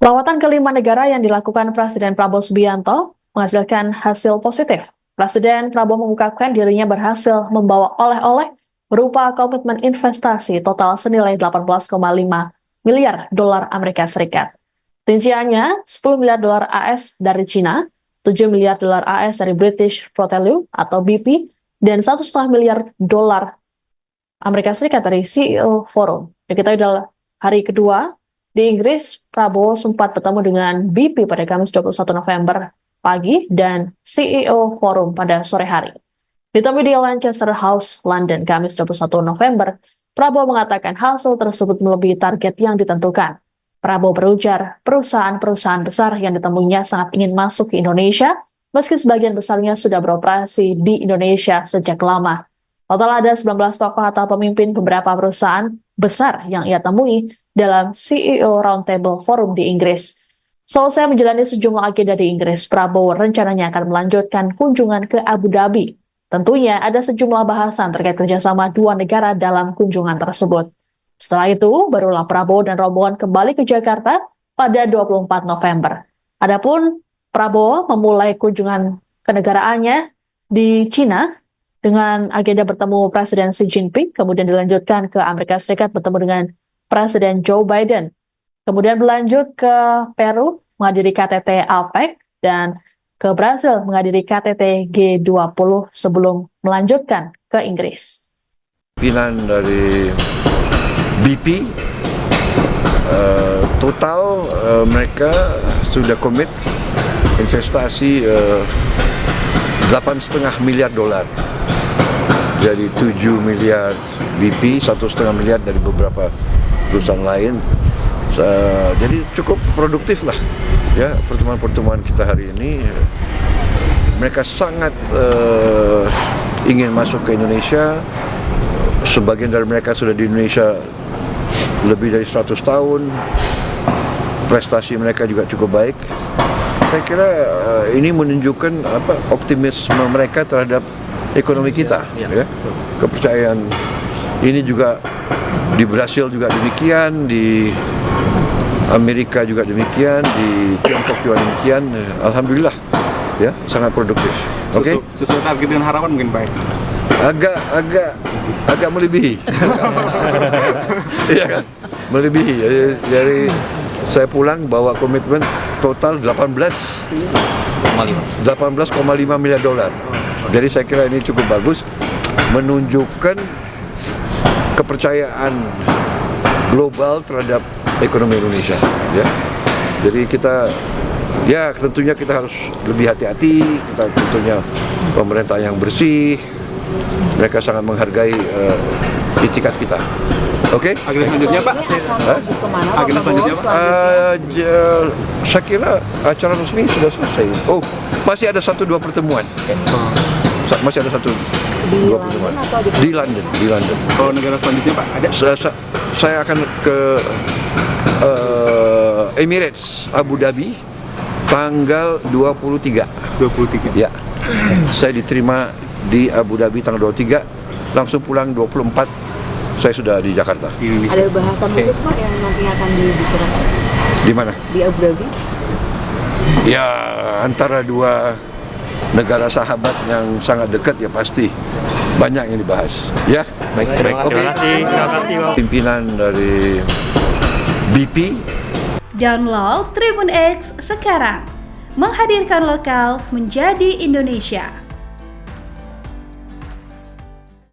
Lawatan ke 5 negara yang dilakukan Presiden Prabowo Subianto menghasilkan hasil positif. Presiden Prabowo mengungkapkan dirinya berhasil membawa oleh-oleh berupa komitmen investasi total senilai 18,5 miliar dolar Amerika Serikat. Rinciannya 10 miliar dolar AS dari Cina, 7 miliar dolar AS dari British Petroleum atau BP, dan 1,5 miliar dolar Amerika Serikat dari CEO Forum. Diketahui dalam hari kedua di Inggris, Prabowo sempat bertemu dengan BP pada Kamis 21 November pagi dan CEO Forum pada sore hari. Ditemui di Lancaster House, London, Kamis 21 November, Prabowo mengatakan hasil tersebut melebihi target yang ditentukan. Prabowo berujar, perusahaan-perusahaan besar yang ditemuinya sangat ingin masuk ke Indonesia, meski sebagian besarnya sudah beroperasi di Indonesia sejak lama. Total ada 19 tokoh atau pemimpin beberapa perusahaan besar yang ia temui dalam CEO Roundtable Forum di Inggris. Selesai menjalani sejumlah agenda di Inggris, Prabowo rencananya akan melanjutkan kunjungan ke Abu Dhabi. Tentunya ada sejumlah bahasan terkait kerjasama dua negara dalam kunjungan tersebut. Setelah itu, barulah Prabowo dan rombongan kembali ke Jakarta pada 24 November. Adapun Prabowo memulai kunjungan kenegaraannya di Cina dengan agenda bertemu Presiden Xi Jinping, kemudian dilanjutkan ke Amerika Serikat bertemu dengan Presiden Joe Biden. Kemudian berlanjut ke Peru menghadiri KTT APEC dan ke Brasil menghadiri KTT G20 sebelum melanjutkan ke Inggris. Pimpinan dari BP total mereka sudah komit investasi 8,5 miliar dolar. Jadi 7 miliar BP, 1,5 miliar dari beberapa perusahaan lain. Jadi cukup produktif lah ya pertemuan-pertemuan kita hari ini. Mereka sangat ingin masuk ke Indonesia. Sebagian dari mereka sudah di Indonesia lebih dari 100 tahun. Prestasi mereka juga cukup baik. Saya kira ini menunjukkan optimisme mereka terhadap ekonomi kita, ya. Kepercayaan ini juga di Brasil juga demikian, di Amerika juga demikian, di Tiongkok juga demikian. Alhamdulillah, ya sangat produktif. Oke. Sesuai target dengan harapan mungkin Pak. Agak melebihi. Iya kan? Melebihi. Jadi saya pulang bawa komitmen total 18,5 miliar dolar. Jadi saya kira ini cukup bagus, menunjukkan kepercayaan global terhadap ekonomi Indonesia. Ya, jadi tentunya kita harus lebih hati-hati. Kita tentunya pemerintah yang bersih, mereka sangat menghargai itikat kita. Oke? Agenda selanjutnya Pak? Agenda selanjutnya Pak? Saya kira acara resmi sudah selesai. Oh, masih ada 1-2 pertemuan. Masih ada 1-2 pertemuan. Di London. Kalau negara selanjutnya Pak, ada? Saya akan ke Emirates, Abu Dhabi, tanggal 23. 23? Ya. Saya diterima di Abu Dhabi tanggal 23, langsung pulang 24. Saya sudah di Jakarta. Ada bahasan khusus Pak yang nanti akan dibicarakan? Di mana? Di Abu Dhabi? Ya, antara dua negara sahabat yang sangat dekat ya pasti banyak yang dibahas. Ya. Baik. Terima kasih. Pimpinan dari BP. Download Tribun X sekarang. Menghadirkan lokal menjadi Indonesia.